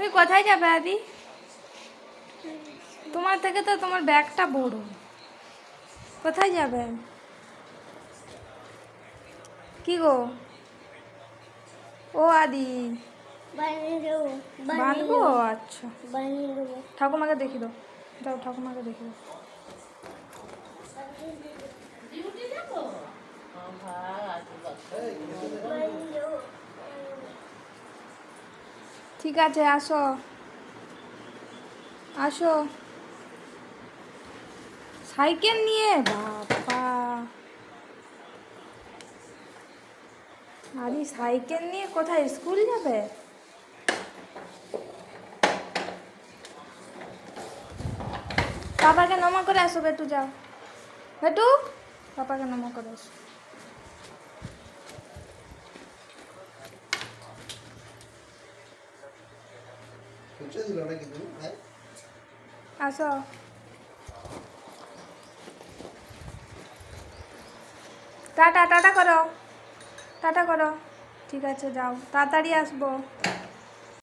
তুমি কোথায় যাবে আদি? তোমার থেকে তো তোমার ব্যাগটা বড়। কোথায় যাবে? কি গো? ও আদি বাঁধবো? আচ্ছা, ঠাকুমাকে দেখি দাও। যাও ঠাকুমাকে দেখি দাও। ঠিক আছে, আসো আসো। সাইকেল নিয়ে? বাবা, আরে সাইকেল নিয়ে কোথায় স্কুল যাবে? পাপাকে নমা করে আসো বেটু, যাও বেটু, পাপাকে নমা করে আসো। আসো। টাটা টাটা করো, টাটা করো। ঠিক আছে, যাও, তাড়াতাড়ি আসবো।